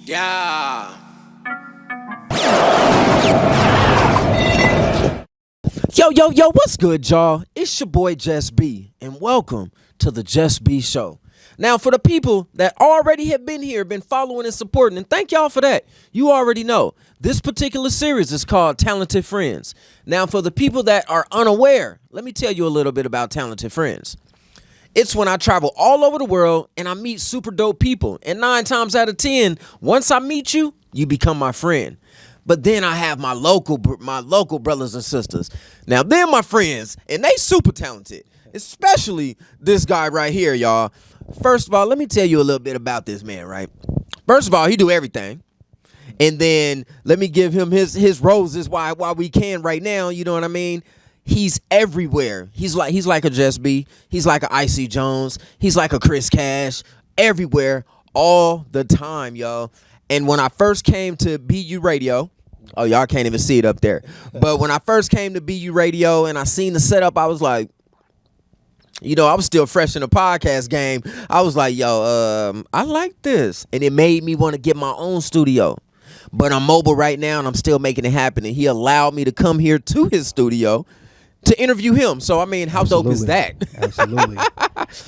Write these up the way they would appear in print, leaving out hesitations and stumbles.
Yeah. Yo, what's good, y'all? It's your boy Just B, and welcome to the Just B Show. Now, for the people that already have been here, been following and supporting, and thank y'all for that. You already know, this particular series is called Talented Friends. Now, for the people that are unaware, let me tell you a little bit about Talented Friends. It's when I travel all over the world and I meet super dope people. And 9 times out of 10, once I meet you, you become my friend. But then I have my local brothers and sisters. Now, they're my friends, and they super talented, especially this guy right here, y'all. First of all, let me tell you a little bit about this man, right? First of all, he do everything. And then let me give him his roses while we can right now, you know what I mean? He's everywhere. He's like a Just B. He's like a Icy Jones. He's like a Chris Cash. Everywhere, all the time, y'all. And when I first came to BU Radio, oh, y'all can't even see it up there. But when I first came to BU Radio and I seen the setup, I was like, you know, I was still fresh in the podcast game. I was like, yo, I like this. And it made me want to get my own studio. But I'm mobile right now and I'm still making it happen. And he allowed me to come here to his studio to interview him. So, I mean, how dope is that? Absolutely.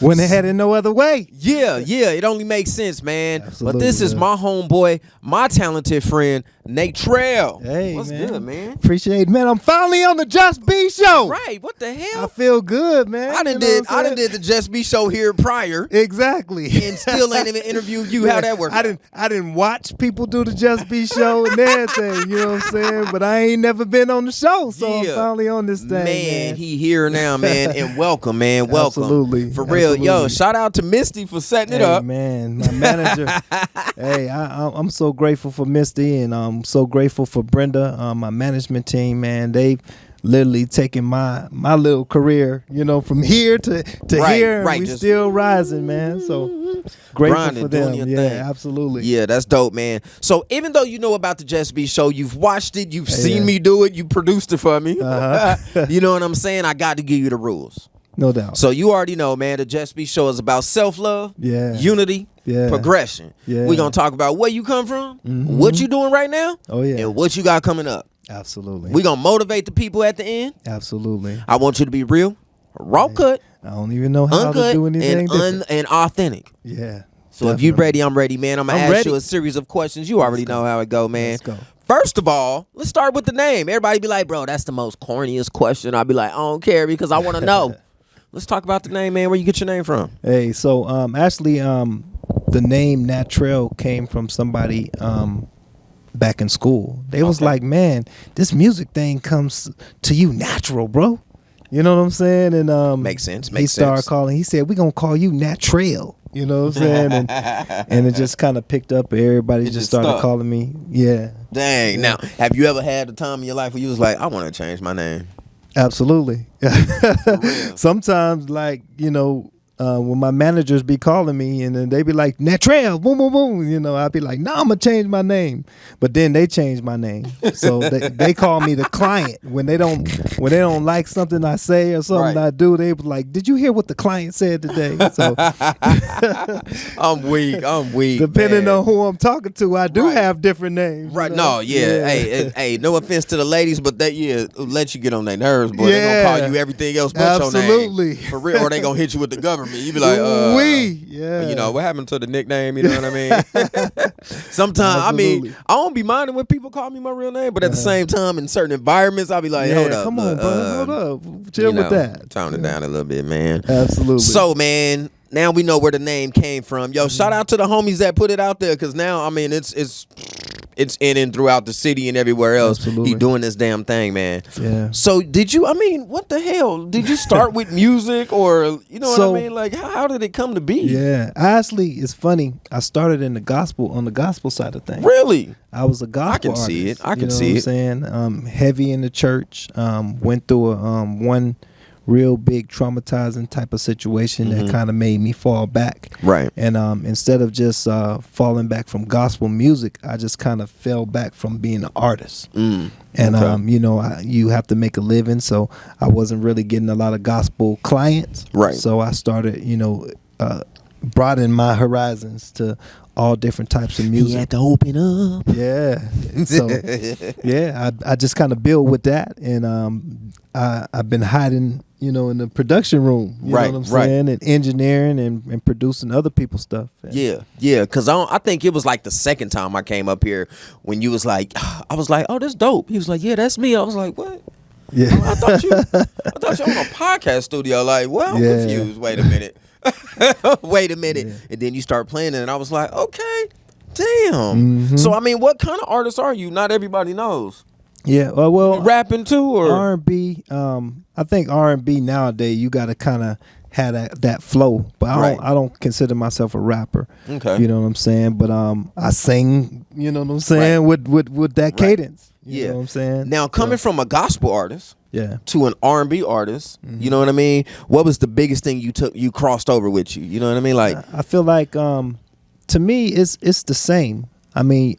Wouldn't have had it no other way. Yeah, it only makes sense, man. Absolutely, but this is my homeboy, my talented friend, Natrell. Hey, what's man. good, man? Appreciate it, man. I'm finally on the Just B Show. Right, what the hell? I feel good, man. I done did the Just Be Show here prior. Exactly. And still ain't even interviewed you. How that work? I didn't watch people do the Just B Show and everything, you know what I'm saying? But I ain't never been on the show, so I'm finally on this thing. Man, he here now, man. And welcome, man. Welcome. Absolutely. For real. Absolutely. Yo, shout out to Misty for setting it up. Man, my manager. Hey, I'm so grateful for Misty, and I'm so grateful for Brenda, my management team, man. They've literally taken my little career, you know, from here to here, and we still rising, man. So grateful grinding, for them. doing your Yeah, thing. absolutely. Yeah, that's dope, man. So even though you know about the Just Be Show, you've watched it, you've seen me do it, you produced it for me. You know what I'm saying? I got to give you the rules. No doubt. So you already know, man, the Just Be Show is about self-love, unity, progression. Yeah. We're going to talk about where you come from, what you doing right now, and what you got coming up. Absolutely. We're going to motivate the people at the end. Absolutely. I want you to be real, raw cut, I don't even know how uncut, to do anything and authentic. Yeah. So if you ready, I'm ready, man. I'm going to ask you a series of questions. You already know how it go, man. Let's go. First of all, let's start with the name. Everybody be like, bro, that's the most corniest question. I'll be like, I don't care because I want to know. Let's talk about the name, man. Where you get your name from? Hey, so actually, the name Natrell came from somebody back in school. They was like, man, this music thing comes to you natural, bro. You know what I'm saying? And makes sense. He started calling. He said, "We're gonna call you Natrell." You know what I'm saying? And it just kind of picked up. Everybody just started calling me. Yeah. Dang. Now, have you ever had a time in your life where you was like, I want to change my name? Absolutely. Sometimes, like, you know, when my managers be calling me and then they be like, Natrell, boom, boom, boom, you know, I'd be like, I'm going to change my name. But then they change my name. So they call me the client. When they don't like something I say or something I do, they be like, did you hear what the client said today? So I'm weak. Depending on who I'm talking to, I do have different names. Right. You know? No, Hey, no offense to the ladies, but that let you get on their nerves, boy. They going to call you everything else but your name. Absolutely. For real, or they going to hit you with the government. You be like, you know, what happened to the nickname? You know what I mean? Sometimes, Absolutely. I don't be minding when people call me my real name, but at the same time, in certain environments, I'll be like, hold up. Come on, bro. Hold up. Chill with that. Tone it down a little bit, man. Absolutely. So, man, now we know where the name came from. Yo, shout out to the homies that put it out there, because now, I mean, it's in and throughout the city and everywhere else. Absolutely. He doing this damn thing, man. Yeah. So what the hell? Did you start with music, or you know what I mean? Like, how did it come to be? Yeah. Actually, it's funny. I started on the gospel side of things. Really? I was a gospel I can artist. see it. I can you know see what I'm saying? Heavy in the church. Went through one real big traumatizing type of situation that kind of made me fall back. Right. And instead of just falling back from gospel music, I just kind of fell back from being an artist. And you know, you have to make a living, so I wasn't really getting a lot of gospel clients. Right. So I started, you know, broaden my horizons to all different types of He music. had to open up. Yeah. So yeah, I just kind of build with that, and I've been hiding, in the production room. You know what I'm saying, and engineering and producing other people's stuff. And Yeah, because I think it was like the second time I came up here when you was like, I was like, oh, that's dope. He was like, yeah, that's me. I was like, what? Yeah. I thought you were on a podcast studio. Like, well, I'm confused. Wait a minute. Yeah. And then you start playing it, and I was like, okay, damn. So, I mean, what kind of artist are you? Not everybody knows. Yeah. Well, You rapping too, or R&B. I think R&B nowadays you got to kind of have that flow, but I don't consider myself a rapper. Okay. You know what I'm saying? But I sing. You know what I'm saying, with that cadence. You know what I'm saying? Now, coming from a gospel artist, yeah, to an R&B artist, you know what I mean? What was the biggest thing you crossed over with you? You know what I mean? Like, I feel like to me it's the same. I mean,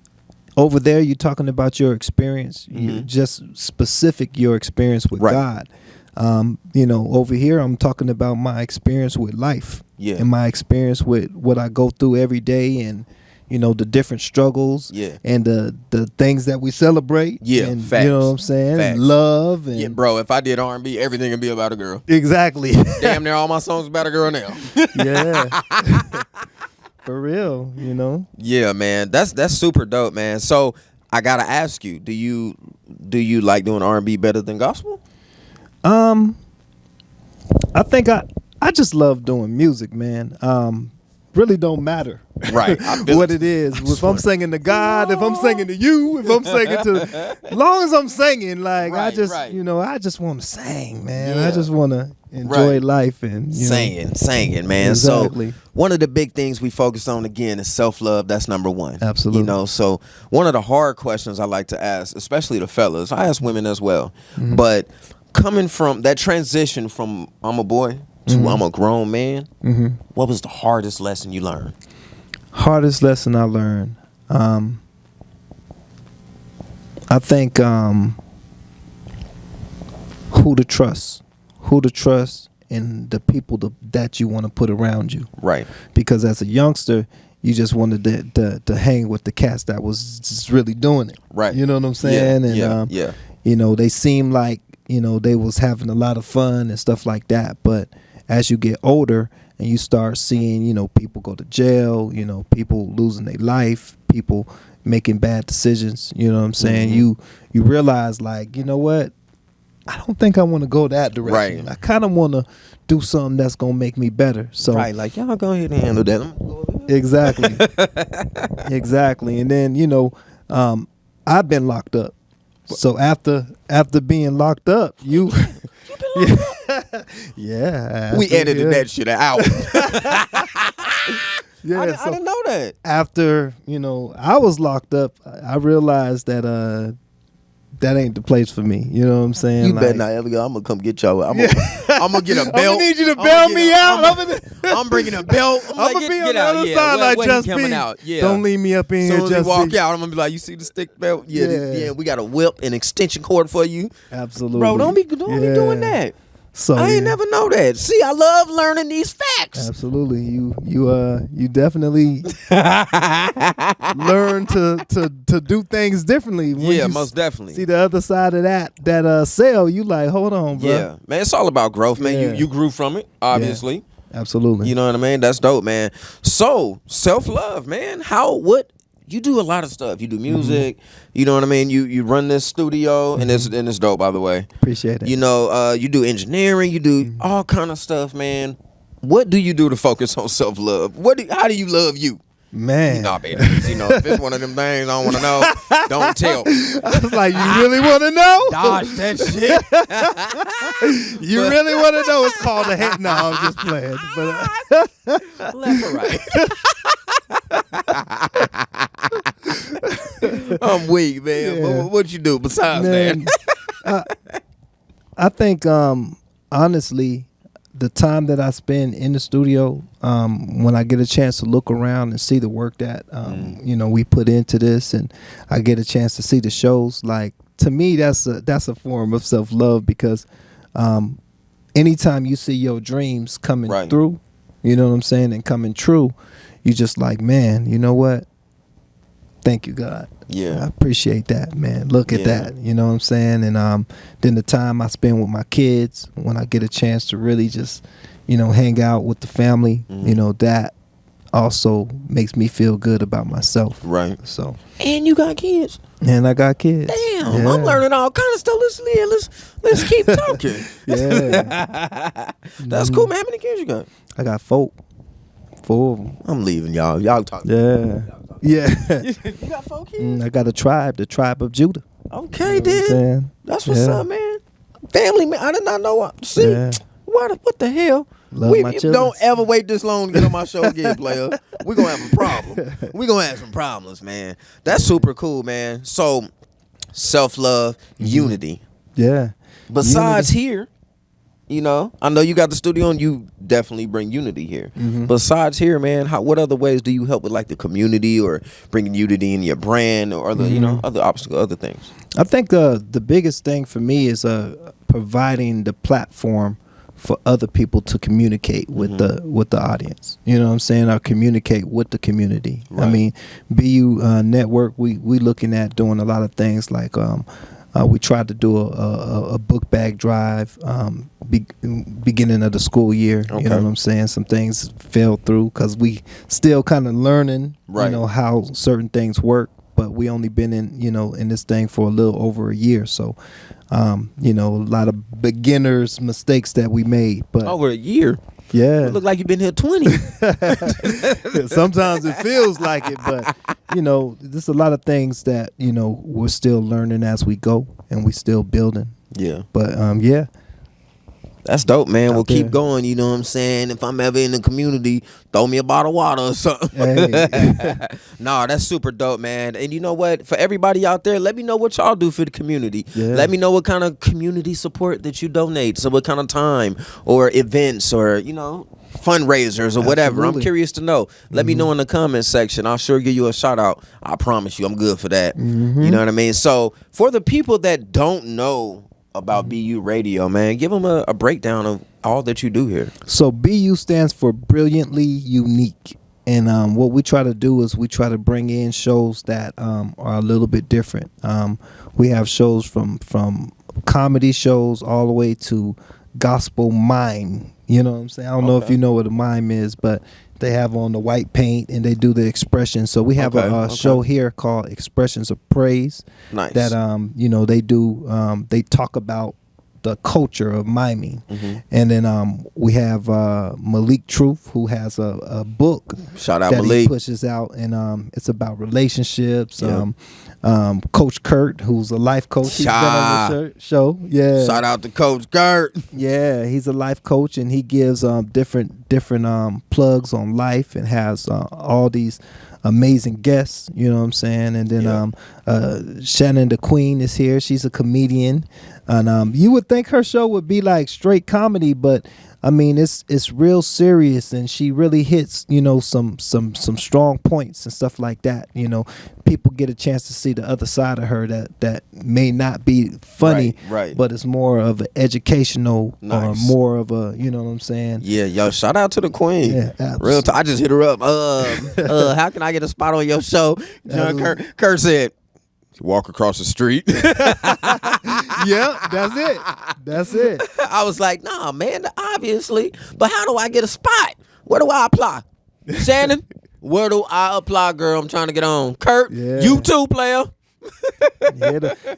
over there you're talking about your experience, you just specific your experience with God. Over here I'm talking about my experience with life, and my experience with what I go through every day, and the different struggles, and the things that we celebrate, and facts. You know what I'm saying, Facts. love, and bro, if I did R&B, everything would be about a girl. exactly. Damn near all my songs about a girl now. Yeah. For real, Yeah, man, that's super dope, man. So I gotta ask you, do you like doing R&B better than gospel? I think I just love doing music, man. Really don't matter, Right? what it is. If I'm singing to God, if I'm singing to you, if I'm singing to, as long as I'm singing, like I just want to sing, man. I just want to enjoy life and singing, man. Exactly. So one of the big things we focus on again is self-love. That's number one. Absolutely. So one of the hard questions I like to ask, especially the fellas, I ask women as well, but coming from that transition from I'm a boy to I'm a grown man, what was the hardest lesson you learned? Hardest lesson I learned, I think who to trust, and the people that you want to put around you. Right. Because as a youngster, you just wanted to hang with the cats that was just really doing it. Right. You know what I'm saying? They seem like, they was having a lot of fun and stuff like that. But as you get older and you start seeing, people go to jail, people losing their life, people making bad decisions, you know what I'm saying? You realize, like, you know what? I don't think I want to go that direction. Right. I kind of want to do something that's going to make me better. So like, y'all go ahead and handle that. Exactly. Exactly. And then, I've been locked up. So after being locked up, you yeah. We edited that shit out. Yeah, I didn't know that. After, I was locked up, I realized that that ain't the place for me. You know what I'm saying? You better not ever go. I'm gonna come get y'all. I'm gonna get a belt. I'm gonna need you to bail me out. I'm bringing a belt. I'm gonna be on the other side like Just Be. Yeah. Don't leave me up in here. As soon as we walk out, I'm gonna be like, you see the stick belt? Yeah. We got a whip and extension cord for you. Absolutely, bro. Don't be doing that. So I ain't never know that. See, I love learning these facts. Absolutely, you definitely learn to do things differently. When most definitely. See the other side of that sale, you like, hold on, bro. Yeah, man, it's all about growth, man. Yeah. You grew from it, obviously. Yeah, absolutely. You know what I mean? That's dope, man. So self-love, man. What? You do a lot of stuff. You do music. You know what I mean? You run this studio, and it's dope, by the way. Appreciate it. You do engineering. You do all kind of stuff, man. What do you do to focus on self-love? How do you love you? Man. Nah, baby. If it's one of them things I don't want to know, don't tell. I was like, you really want to know? Dodge that shit. You really want to know? It's called a hate. No, I'm just playing. But, left or right? I'm weak, man. Yeah. What you do besides that? I think, honestly, the time that I spend in the studio, when I get a chance to look around and see the work that we put into this, and I get a chance to see the shows, like, to me that's a form of self-love, because anytime you see your dreams coming through, you know what I'm saying, and coming true, you just like, man, you know what? Thank you, God. Yeah. I appreciate that, man. Look at Yeah. that. You know what I'm saying? And then the time I spend with my kids, when I get a chance to really just, hang out with the family, that also makes me feel good about myself. Right. So. And you got kids. And I got kids. Damn, Yeah. I'm learning all kind of stuff. Let's keep talking. Yeah. That's cool, man. How many kids you got? I got 4 of them. I'm leaving y'all. Y'all talk. Yeah. Yeah. You got 4 kids? I got a tribe, the tribe of Judah. Okay, You know what I'm then. saying? That's what's up, man. Family, man. I did not know. See, Yeah. what the hell? Love my children. Don't ever wait this long to get on my show again, player. We're going to have a problem. We're going to have some problems, man. That's super cool, man. So, self-love, unity. Yeah. Besides here, I know you got the studio and you definitely bring unity here. Besides here, man, what other ways do you help with like the community or bringing unity in your brand or other, other obstacles, other things? I think the biggest thing for me is providing the platform for other people to communicate with the audience. You know what I'm saying? Or communicate with the community. Right. I mean, BU Network, we looking at doing a lot of things like we tried to do a book bag drive beginning of the school year. Okay. You know what I'm saying? Some things fell through because we still kind of learning, right. How certain things work. But we only been in this thing for a little over a year. So, a lot of beginners mistakes that we made. But over a year. Yeah. You look like you've been here 20. Sometimes it feels like it, but there's a lot of things that, we're still learning as we go and we still building. Yeah. But yeah. That's dope, man. We'll keep there. going, you know what I'm saying? If I'm ever in the community, throw me a bottle of water or something. Hey. Nah, that's super dope, man. And you know what? For everybody out there, let me know what y'all do for the community. Yeah. Let me know what kind of community support that you donate. So what kind of time or events or, fundraisers or whatever. Absolutely. I'm curious to know. Let me know in the comments section. I'll sure give you a shout out. I promise you I'm good for that. You know what I mean? So for the people that don't know about BU Radio, man, give them a breakdown of all that you do here. So BU stands for Brilliantly Unique. And what we try to do is we try to bring in shows that are a little bit different. We have shows from comedy shows all the way to gospel mime. You know what I'm saying? I don't know if you know what a mime is, but they have on the white paint and they do the expressions. So we have a show here called Expressions of Praise. Nice. That they do. They talk about the culture of miming. And then we have Malik Truth, who has a book. Shout out that Malik. He pushes out, and it's about relationships. Yep. Coach Kurt, who's a life coach. He's been on the show. Yeah. Shout out to Coach Kurt. Yeah, he's a life coach, and he gives different plugs on life, and has all these amazing guests. You know what I'm saying? And then Shannon the Queen is here. She's a comedian, and you would think her show would be like straight comedy, but I mean it's real serious, and she really hits some strong points and stuff like that. People get a chance to see the other side of her that may not be funny, right. but it's more of an educational or more of a, you know what I'm saying? Yeah, yo, shout out to the Queen. Yeah, Real I just hit her up. How can I get a spot on your show? John Kurt said, walk across the street. Yeah, that's it. I was like, nah, man, obviously. But how do I get a spot? Where do I apply? Shannon, where do I apply, girl? I'm trying to get on. Kurt, you too, player.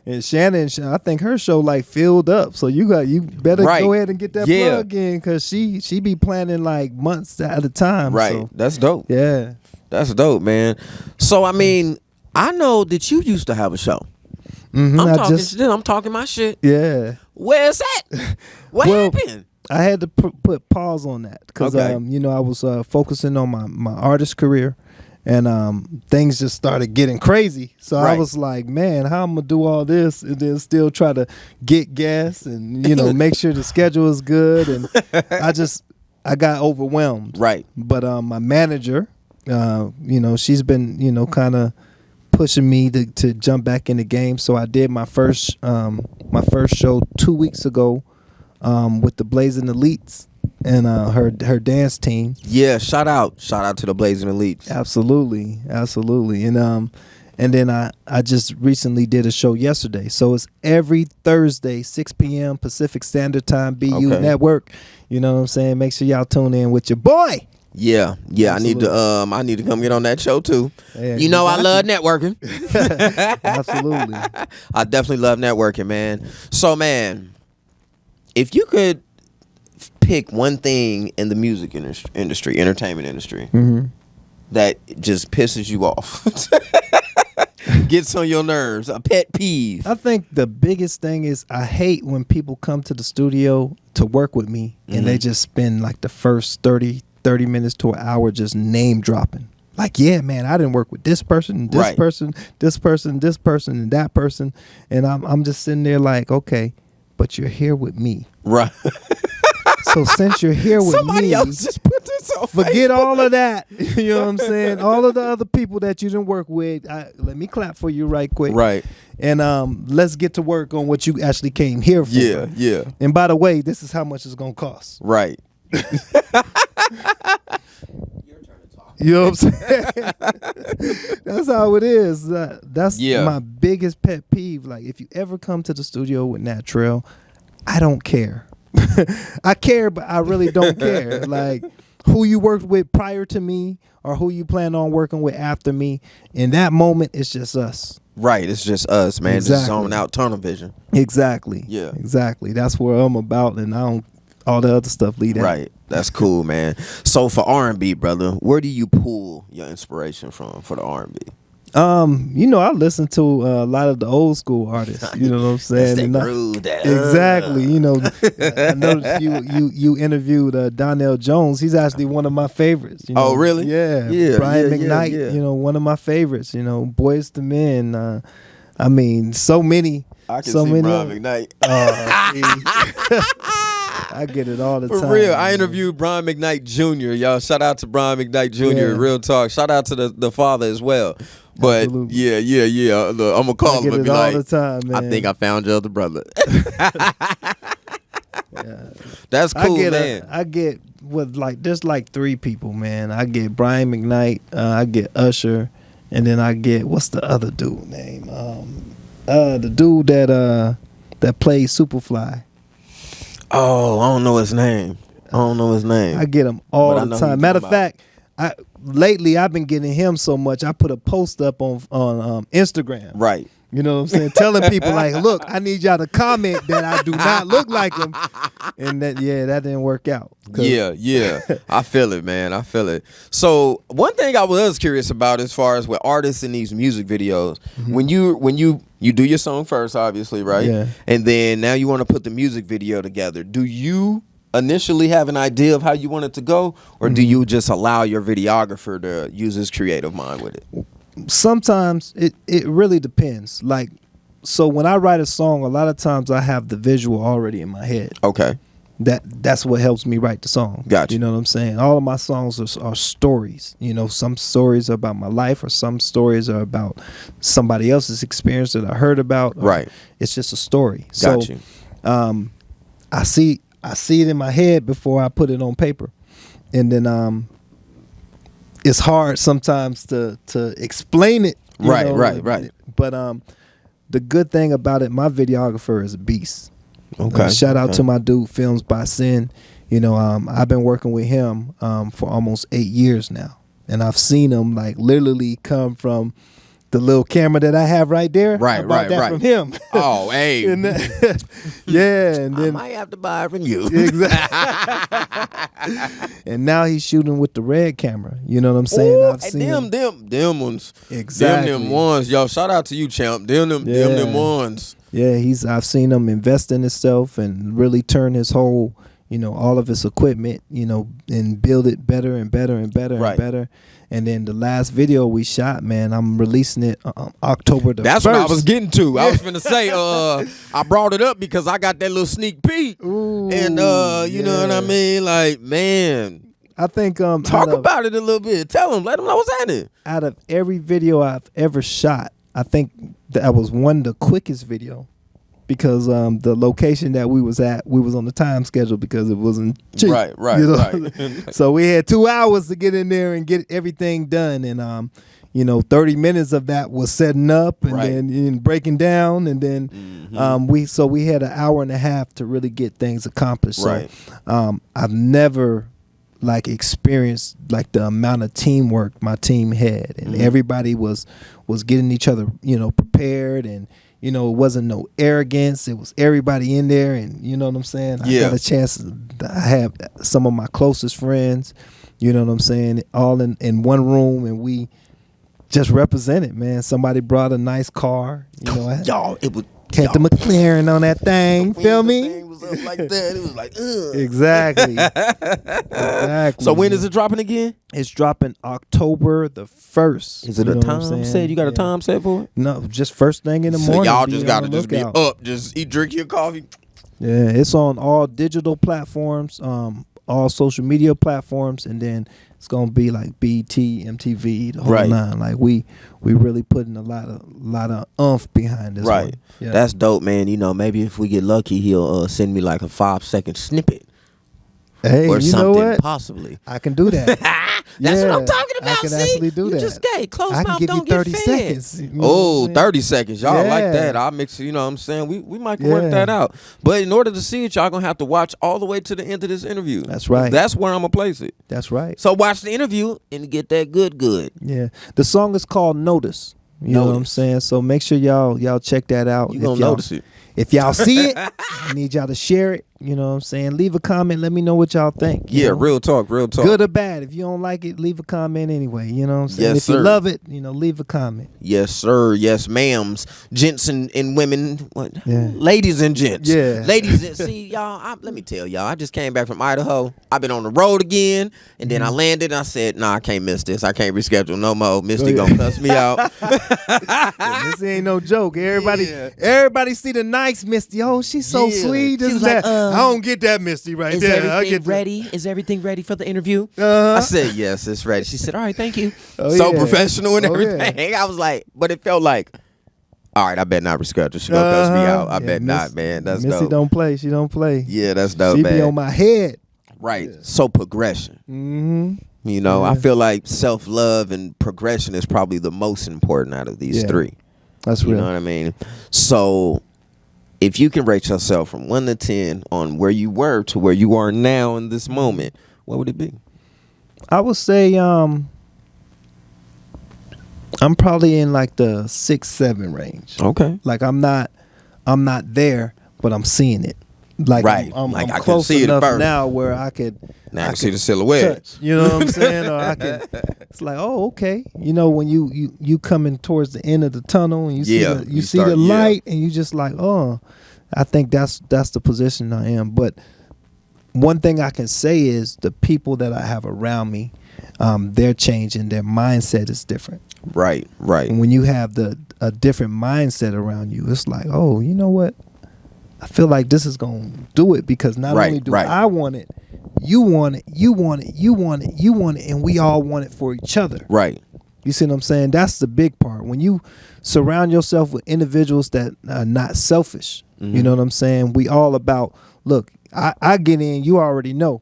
And Shannon, I think her show like filled up, so you better go ahead and get that plug in, because she be planning like months at a time. Right, so. That's dope. Yeah, that's dope, man. So I mean, I know that you used to have a show. I'm talking my shit. Yeah. Where's that? What happened? I had to put pause on that because I was focusing on my artist career, and things just started getting crazy. So I was like, man, how I'm gonna do all this and then still try to get guests and make sure the schedule is good, and I got overwhelmed. Right. But my manager, she's been kind of pushing me to jump back in the game. So I did my first show 2 weeks ago with the Blazing Elites. and her dance team. Yeah, shout out to the Blazing Elites. Absolutely, and then I just recently did a show yesterday. So it's every Thursday, 6 p.m. Pacific Standard Time, BU Network. You know what I'm saying? Make sure y'all tune in with your boy. Yeah. Absolutely. I need to come get on that show too. Yeah, you know I love networking. Absolutely. I definitely love networking, man. So, man, if you could pick one thing in the music industry, entertainment industry, that just pisses you off, gets on your nerves, a pet peeve. I think the biggest thing is I hate when people come to the studio to work with me and they just spend like the first 30 minutes to an hour just name dropping. Like, yeah, man, I didn't work with this person, this person, this person, this person, and that person. And I'm just sitting there like, okay, but you're here with me. Right. So since you're here with somebody else just put this on forget Facebook. All of that. You know what I'm saying? All of the other people that you didn't work with, let me clap for you right quick. Right. And let's get to work on what you actually came here for. Yeah. And by the way, this is how much it's going to cost. Right. You know what I'm saying? That's how it is. That's my biggest pet peeve. Like, if you ever come to the studio with Natrell, I don't care. I care, but I really don't care. Like, who you worked with prior to me or who you plan on working with after me. In that moment, it's just us. Right. It's just us, man. Exactly. Just zoning out, tunnel vision. Exactly. Yeah. Exactly. That's what I'm about, and I don't. All the other stuff lead out. Right. That's cool, man. So for R&B, brother, where do you pull your inspiration from for the R&B? I listen to a lot of the old school artists. You know what I'm saying? Exactly. I noticed you interviewed Donnell Jones. He's actually one of my favorites. Oh, really? Yeah. Brian McKnight. One of my favorites. Boys to Men. I mean, so many. I can see Brian McKnight. I get it all the time. For real, I interviewed Brian McKnight Jr. Y'all, shout out to Brian McKnight Jr. Yeah. Real talk. Shout out to the father as well. But Absolutely. yeah. Look, I'm gonna call him and be like, all the time, man. I think I found your other brother. Yeah. That's cool, man. I get with there's like three people, man. I get Brian McKnight, I get Usher, and then I get what's the other dude name? The dude that plays Superfly. Oh, I don't know his name. I get him all the time. Matter of fact, lately I've been getting him so much. I put a post up on Instagram. Right. You know what I'm saying? Telling people like, look, I need y'all to comment that I do not look like him. And that didn't work out. Yeah. I feel it, man. I feel it. So one thing I was curious about as far as with artists in these music videos, when you do your song first, obviously, right? Yeah. And then now you want to put the music video together. Do you initially have an idea of how you want it to go, or do you just allow your videographer to use his creative mind with it? Sometimes it really depends. Like, so when I write a song, a lot of times I have the visual already in my head. Okay. That's what helps me write the song. Gotcha. You know what I'm saying? All of my songs are stories. Some stories are about my life, or some stories are about somebody else's experience that I heard about. Right. It's just a story. Got you. I see it in my head before I put it on paper, and then it's hard sometimes to explain it. Right. But the good thing about it, my videographer is a beast. Okay. Shout out to my dude, Films by Sin. I've been working with him for almost 8 years now, and I've seen him like literally come from the little camera that I have right there. Right. From him. Oh, hey. And then I might have to buy it from you. Exactly. And now he's shooting with the red camera. You know what I'm saying? Ooh, I've seen them ones. Exactly. Them ones. Yo, shout out to you, champ. Them ones. Yeah, I've seen him invest in himself and really turn his whole, all of his equipment, and build it better and better and better and better. And then the last video we shot, man, I'm releasing it October the 1st. That's what I was getting to. I was finna say, I brought it up because I got that little sneak peek. Ooh, and you know what I mean? Like, man. I think talk about it a little bit. Tell them, let them know what's happening. Out of every video I've ever shot, I think that was the quickest video. because the location that we was at, we was on the time schedule because it wasn't cheap. Right. Right. So we had 2 hours to get in there and get everything done, and 30 minutes of that was setting up and then breaking down, and then we had an hour and a half to really get things accomplished. Right. So I've never experienced the amount of teamwork my team had, and everybody was getting each other prepared, and it wasn't no arrogance. It was everybody in there, and you know what I'm saying? I got a chance. I have some of my closest friends, you know what I'm saying, all in one room, and we just represented, man. Somebody brought a nice car, y'all, it was had the McLaren on that thing. Feel me? The thing was up like that. It was like, ugh. Exactly. Exactly. So when is it dropping again? It's dropping October the 1st. Is it a time set? You got a time set for it? No, just first thing in the So morning. y'all just got to just be up, just drink your coffee. Yeah, it's on all digital platforms, all social media platforms, and then it's gonna be like BT, MTV, the whole nine. Like we really putting a lot of oomph behind this. Right. One. Yeah. That's dope, man. Maybe if we get lucky, he'll send me like a 5-second snippet. Hey, or you something, know what? possibly. I can do that. That's what I'm talking about. I can actually do that. You just gay. Closed I can mouth give don't you 30 get fed. seconds. You know Oh, 30 seconds. Y'all like Yeah. that. I'll mix it. You know what I'm saying? We might work that out. But in order to see it, y'all going to have to watch all the way to the end of this interview. That's right. That's where I'm going to place it. That's right. So watch the interview and get that good. Yeah. The song is called Notice. You know what I'm saying? So make sure y'all check that out. You going to notice it. If y'all see it, I need y'all to share it. You know what I'm saying? Leave a comment. Let me know what y'all think. Yeah, know? real talk. Good or bad. If you don't like it, leave a comment anyway. You know what I'm saying? Yes, if sir. you love it, leave a comment. Yes, sir. Yes, ma'ams. Gents and women. What? Yeah. Ladies and gents. Yeah. Ladies and see, y'all, let me tell y'all, I just came back from Idaho. I've been on the road again, and then I landed and I said, nah, I can't miss this. I can't reschedule no more. Misty gonna cuss me out. This ain't no joke. Everybody see the nice Misty. Oh, she's so sweet. She was that. like, I don't get that Misty right Is there. everything ready? Is everything ready for the interview? Uh-huh. I said, yes, it's ready. She said, all right, thank you. Oh, so yeah. professional and Oh, everything. I was like, but it felt like, all right, I bet not reschedule. She gonna cuss me out. I bet not, man. That's Missy dope. don't play. She don't play. Yeah, that's dope, She man. be on my head. Right. So progression. Mm-hmm. I feel like self-love and progression is probably the most important out of these three. That's real. You know what I mean? So if you can rate yourself from 1 to 10 on where you were to where you are now in this moment, what would it be? I would say I'm probably in like the 6-7 range. Okay. Like I'm not there, but I'm seeing it. Like Right. I'm Like I can close see it enough first. now where I could See the silhouette. touch. You know what I'm saying? Or I can. It's like, oh, okay. When you coming towards the end of the tunnel and you see you see start- the light and you just like, oh, I think that's the position I am. But one thing I can say is the people that I have around me, they're changing. Their mindset is different. Right. And when you have a different mindset around you, it's like, oh, you know what? I feel like this is going to do it because not only do I want it, you want it, you want it, you want it, you want it, and we all want it for each other. Right. You see what I'm saying? That's the big part. When you surround yourself with individuals that are not selfish, you know what I'm saying? We all about, look, I get in, you already know.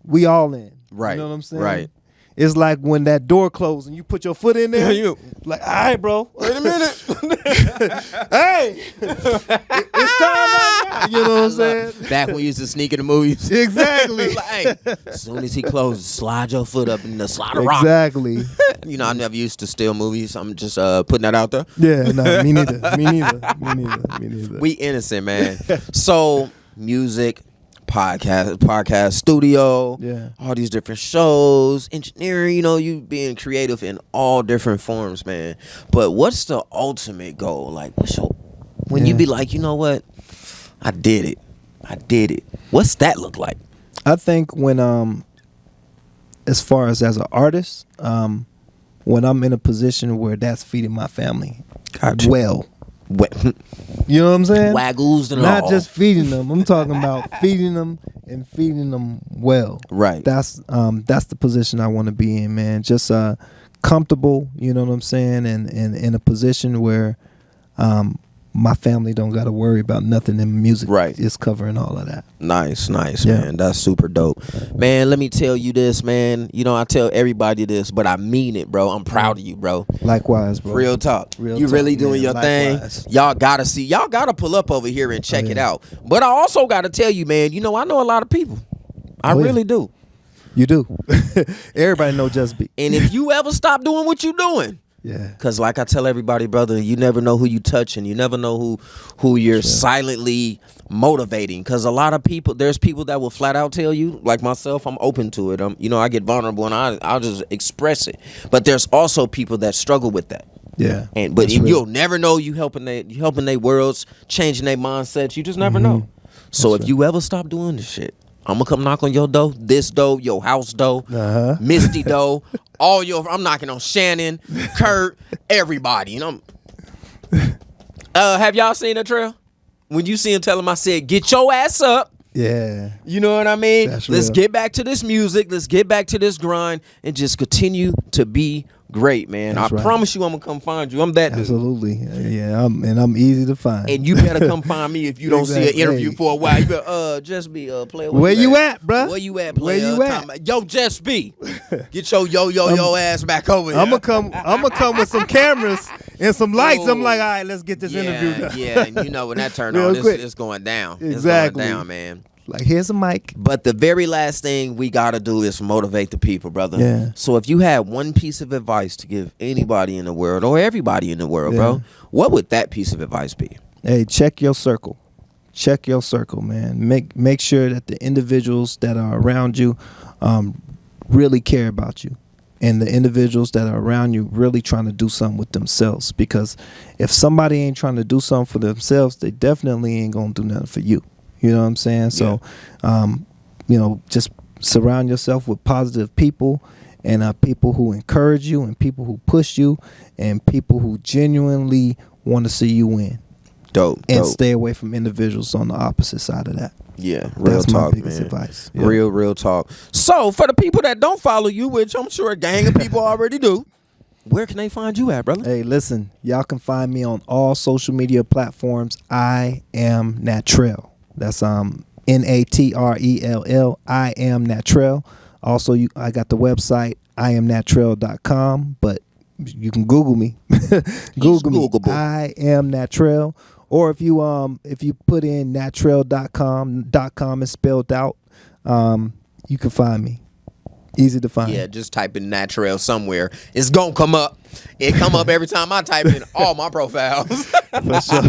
We all in. Right. You know what I'm saying? Right. It's like when that door closed and you put your foot in there. Like, all right, bro. Wait a minute. Hey, it's time right now. You know what I'm saying? Back when we used to sneak in the movies. Exactly. Like, hey, as soon as he closes, slide your foot up in the slide of rock. Exactly. I never used to steal movies. I'm just putting that out there. Yeah, no, me neither. We innocent, man. So, music, podcast studio, all these different shows, engineering, you being creative in all different forms, man. But what's the ultimate goal? Like, when you be like, you know what? I did it. What's that look like? I think when as far as an artist, when I'm in a position where that's feeding my family well. You know what I'm saying? Waggles and not all. just feeding them. I'm talking about feeding them and feeding them well. Right. That's the position I want to be in, man. Just comfortable. You know what I'm saying? And in a position where my family don't got to worry about nothing in music. Right. It's covering all of that. Nice, Yeah. man. That's super dope. Man, let me tell you this, man. You know, I tell everybody this, but I mean it, bro. I'm proud of you, bro. Likewise, bro. Real talk. Real You talk, really doing man. your Likewise. thing. Y'all gotta pull up over here and check Oh, it yeah. out. But I also gotta tell you, man, you know, I know a lot of people. I Oh, yeah. really do. You do. Everybody know Just Be. And if you ever stop doing what you doing, Yeah. because like I tell everybody, brother, you never know who you touching. You never know who you're silently motivating. Because a lot of people, there's people that will flat out tell you, like myself, I'm open to it. I get vulnerable and I'll just express it. But there's also people that struggle with that. Yeah. But That's real. you'll never know you helping their worlds, changing their mindsets. You just never know. So That's if you ever stop doing this shit, I'm gonna come knock on your door, this door, your house door, Misty door, I'm knocking on Shannon, Kurt, everybody. You know. Have y'all seen Natrell? When you see him, tell him I said, get your ass up. Yeah. You know what I mean? That's Let's real. get back to this music. Let's get back to this grind and just continue to be great, man. That's I right. promise you I'm gonna come find you. I'm that dude. Absolutely. Yeah. I'm easy to find. And you better come find me if you don't see Exactly. an interview Hey. for a while. You better just be player. Where you at, bruh? Where you at, Where player? you at? Yo, just be. Get your yo ass back over here. I'm gonna come with some cameras and some lights. I'm like, all right, let's get this interview done. Yeah, and you know when that turn Real on, quick. it's going down. Exactly. It's going down, man. Like, here's a mic. But the very last thing we gotta do is motivate the people, brother. Yeah. So if you had one piece of advice to give anybody in the world or everybody in the world, Yeah. bro, what would that piece of advice be? Hey, check your circle. Check your circle, man. Make sure that the individuals that are around you really care about you. And the individuals that are around you really trying to do something with themselves. Because if somebody ain't trying to do something for themselves, they definitely ain't gonna do nothing for you. You know what I'm saying? So, just surround yourself with positive people and people who encourage you and people who push you and people who genuinely want to see you win. Dope. And stay away from individuals on the opposite side of that. Yeah, real That's talk, my biggest man. advice. Yeah. Real talk. So for the people that don't follow you, which I'm sure a gang of people already do, where can they find you at, brother? Hey, listen, y'all can find me on all social media platforms. I am Natrell. That's Natrell. I am Natrell. Also, I got the website IamNatrell.com, but you can Google me. Google me. Googleable. I am Natrell. Or if you put in Natrell.com is spelled out, you can find me. Easy to find. Yeah, just type in Natrell somewhere. It's gonna come up. It come up every time I type in all my profiles. For sure.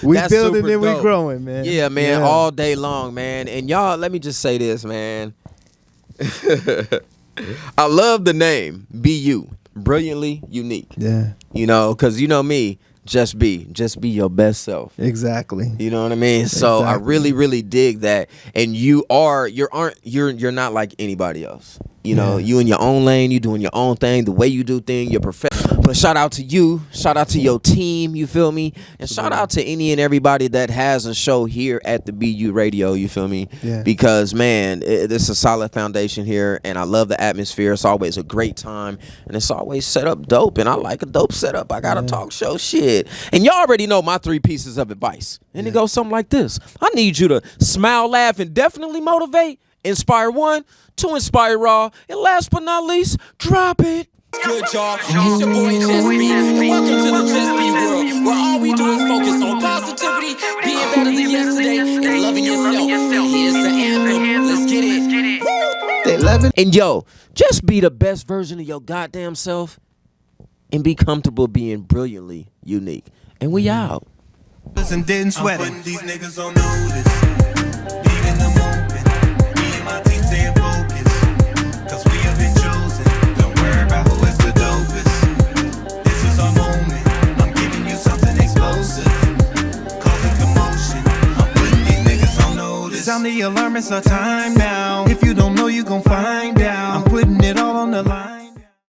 We That's building super and we dope. growing, man. Yeah, man, Yeah. all day long, man. And y'all, let me just say this, man. I love the name BU, brilliantly unique. Yeah, You know, because you know me, just be your best self. exactly. You know what I mean? So I Exactly. really, really dig that. And you're not like anybody else. You know, Yeah. you in your own lane, you doing your own thing, the way you do things, you're professional. But shout out to you, shout out to your team, you feel me? And shout out to any and everybody that has a show here at the BU Radio, you feel me? Yeah. Because man, it's a solid foundation here, and I love the atmosphere. It's always a great time, and it's always set up dope, and I like a dope setup. I got a talk show shit. And y'all already know my 3 pieces of advice. And it goes something like this. I need you to smile, laugh, and definitely motivate. Inspire one, to inspire all, and last but not least, drop it. Good, y'all. It's your boy Just B, and welcome to the Just B world, where all we do is focus on positivity, being better than yesterday, and loving yourself. Here's the anthem. Let's get it. They love it. And yo, just be the best version of your goddamn self and be comfortable being brilliantly unique. And we out. And didn't sweat it. These niggas don't notice. Leaving them open. Me and my team staying focused. Cause we have been chosen. Don't worry about who is the dopest. This is our moment. I'm giving you something explosive. Causing commotion. I'm putting these niggas on notice. Sound the alarm, it's our time now. If you don't know, you gon' find out.